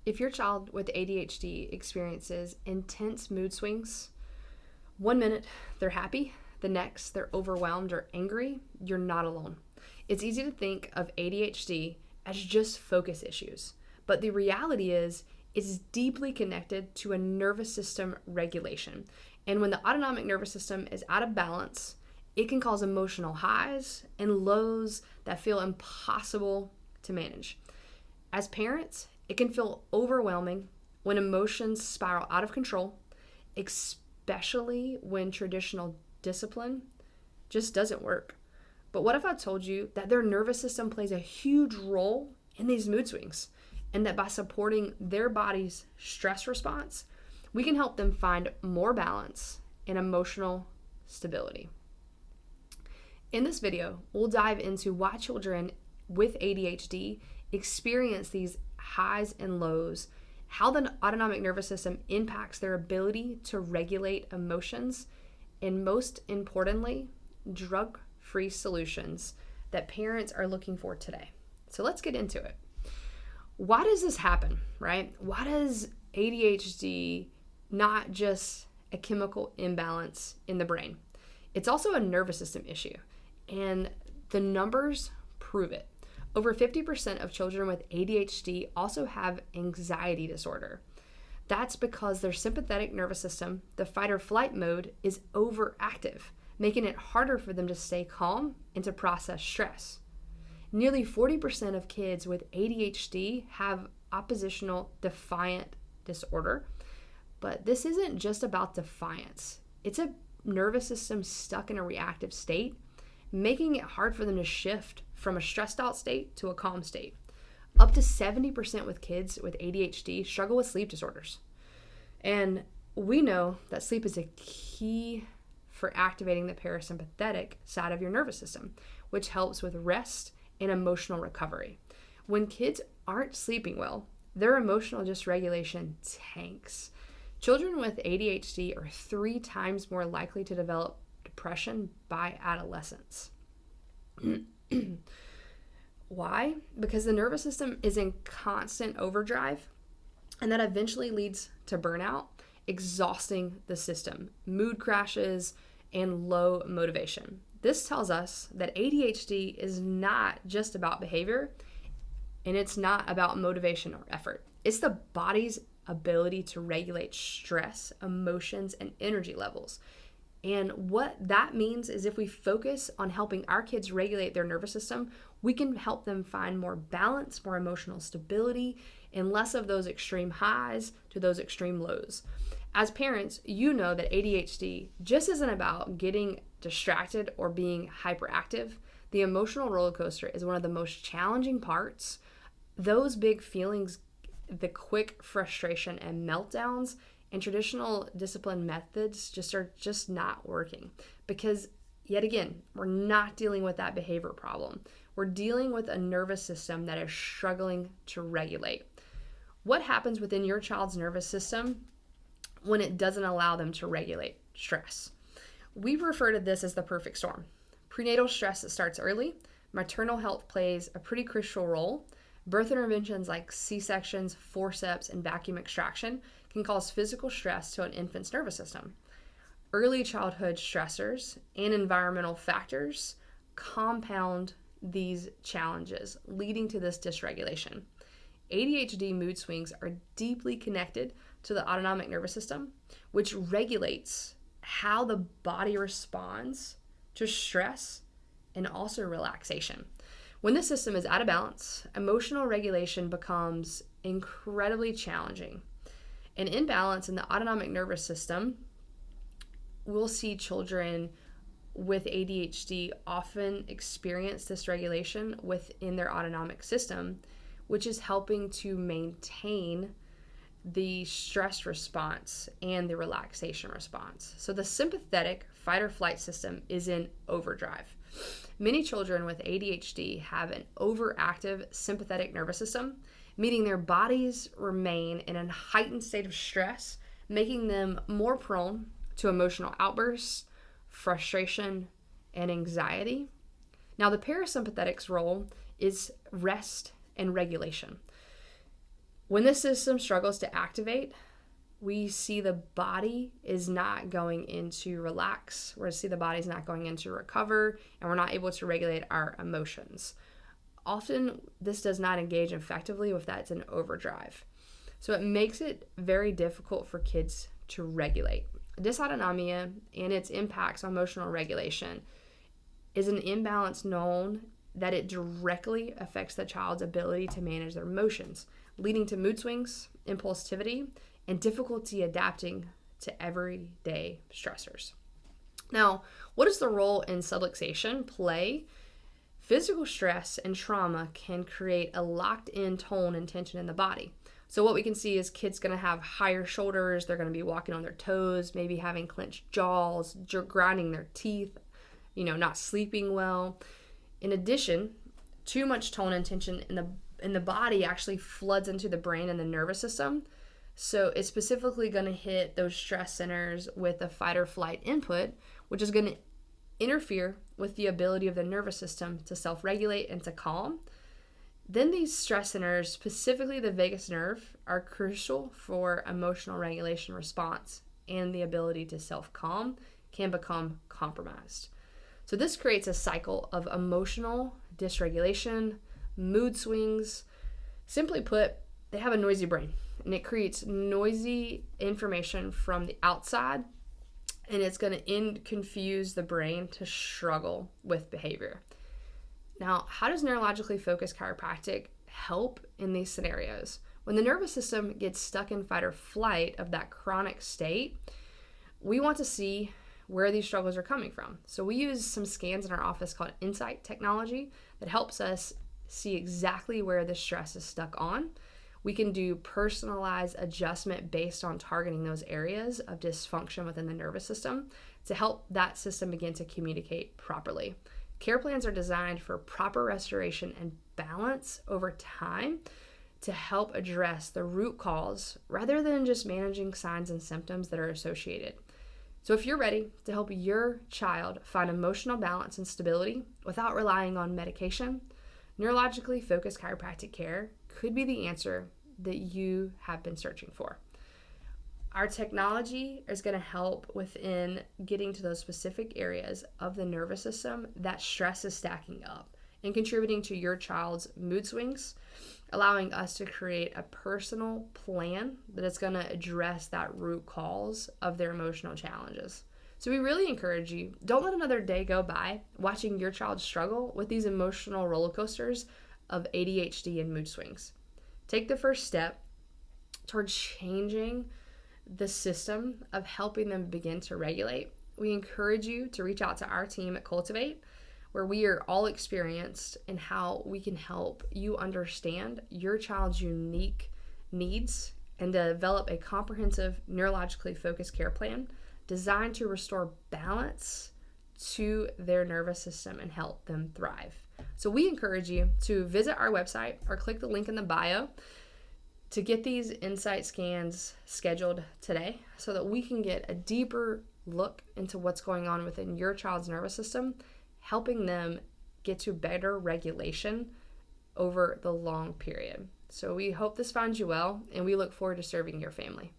If your child with ADHD experiences intense mood swings, 1 minute they're happy, the next they're overwhelmed or angry, you're not alone. It's easy to think of ADHD as just focus issues, but the reality is it's deeply connected to a nervous system regulation. And when the autonomic nervous system is out of balance, it can cause emotional highs and lows that feel impossible to manage. As parents, it can feel overwhelming when emotions spiral out of control, especially when traditional discipline just doesn't work. But what if I told you that their nervous system plays a huge role in these mood swings, and that by supporting their body's stress response, we can help them find more balance and emotional stability? In this video, we'll dive into why children with ADHD experience these highs and lows, how the autonomic nervous system impacts their ability to regulate emotions, and most importantly, drug-free solutions that parents are looking for today. So let's get into it. Why does this happen, right? Why does ADHD not just a chemical imbalance in the brain? It's also a nervous system issue, and the numbers prove it. Over 50% of children with ADHD also have anxiety disorder. That's because their sympathetic nervous system, the fight or flight mode, is overactive, making it harder for them to stay calm and to process stress. Nearly 40% of kids with ADHD have oppositional defiant disorder, but this isn't just about defiance. It's a nervous system stuck in a reactive state, making it hard for them to shift from a stressed out state to a calm state. Up to 70% with kids with ADHD struggle with sleep disorders. And we know that sleep is a key for activating the parasympathetic side of your nervous system, which helps with rest and emotional recovery. When kids aren't sleeping well, their emotional dysregulation tanks. Children with ADHD are 3 times more likely to develop depression by adolescence. Why? Because the nervous system is in constant overdrive, and that eventually leads to burnout, exhausting the system, mood crashes, and low motivation. This tells us that ADHD is not just about behavior, and it's not about motivation or effort. It's the body's ability to regulate stress, emotions, and energy levels. And what that means is if we focus on helping our kids regulate their nervous system, we can help them find more balance, more emotional stability, and less of those extreme highs to those extreme lows. As parents, you know that ADHD just isn't about getting distracted or being hyperactive. The emotional roller coaster is one of the most challenging parts. Those big feelings, the quick frustration and meltdowns, and traditional discipline methods are just not working, because yet again, we're not dealing with that behavior problem. We're dealing with a nervous system that is struggling to regulate. What happens within your child's nervous system when it doesn't allow them to regulate stress? We refer to this as the perfect storm. Prenatal stress that starts early, maternal health plays a pretty crucial role. Birth interventions like C-sections, forceps, and vacuum extraction can cause physical stress to an infant's nervous system. Early childhood stressors and environmental factors compound these challenges, leading to this dysregulation. ADHD mood swings are deeply connected to the autonomic nervous system, which regulates how the body responds to stress and also relaxation. When the system is out of balance, emotional regulation becomes incredibly challenging. An imbalance in the autonomic nervous system, we'll see children with ADHD often experience dysregulation within their autonomic system, which is helping to maintain the stress response and the relaxation response. So the sympathetic fight or flight system is in overdrive. Many children with ADHD have an overactive sympathetic nervous system, meaning their bodies remain in a heightened state of stress, making them more prone to emotional outbursts, frustration, and anxiety. Now, the parasympathetic's role is rest and regulation. When the system struggles to activate, we see the body is not going into relax. We see the body's not going into recover, and we're not able to regulate our emotions. Often, this does not engage effectively if that's an overdrive. So it makes it very difficult for kids to regulate. Dysautonomia and its impacts on emotional regulation is an imbalance known that it directly affects the child's ability to manage their emotions, leading to mood swings, impulsivity, and difficulty adapting to everyday stressors. Now, what does the role in subluxation play? Physical stress and trauma can create a locked-in tone and tension in the body. So what we can see is kids going to have higher shoulders, they're going to be walking on their toes, maybe having clenched jaws, grinding their teeth, not sleeping well. In addition, too much tone and tension in the body actually floods into the brain and the nervous system. So it's specifically going to hit those stress centers with a fight or flight input, which is going to interfere with the ability of the nervous system to self-regulate and to calm. Then these stress centers, specifically the vagus nerve, are crucial for emotional regulation response, and the ability to self-calm can become compromised. So this creates a cycle of emotional dysregulation, mood swings. Simply put, they have a noisy brain, and it creates noisy information from the outside, and it's going to confuse the brain to struggle with behavior. Now, how does neurologically focused chiropractic help in these scenarios? When the nervous system gets stuck in fight or flight of that chronic state, we want to see where these struggles are coming from. So we use some scans in our office called insight technology that helps us see exactly where the stress is stuck on. We can do personalized adjustment based on targeting those areas of dysfunction within the nervous system to help that system begin to communicate properly. Care plans are designed for proper restoration and balance over time to help address the root cause rather than just managing signs and symptoms that are associated. So if you're ready to help your child find emotional balance and stability without relying on medication, neurologically focused chiropractic care could be the answer that you have been searching for. Our technology is going to help within getting to those specific areas of the nervous system that stress is stacking up and contributing to your child's mood swings, allowing us to create a personal plan that is going to address that root cause of their emotional challenges. So we really encourage you, don't let another day go by watching your child struggle with these emotional roller coasters of ADHD and mood swings. Take the first step towards changing the system of helping them begin to regulate. We encourage you to reach out to our team at Cultivate, where we are all experienced in how we can help you understand your child's unique needs and develop a comprehensive neurologically focused care plan designed to restore balance to their nervous system and help them thrive. So we encourage you to visit our website or click the link in the bio to get these insight scans scheduled today so that we can get a deeper look into what's going on within your child's nervous system, helping them get to better regulation over the long period. So we hope this finds you well, and we look forward to serving your family.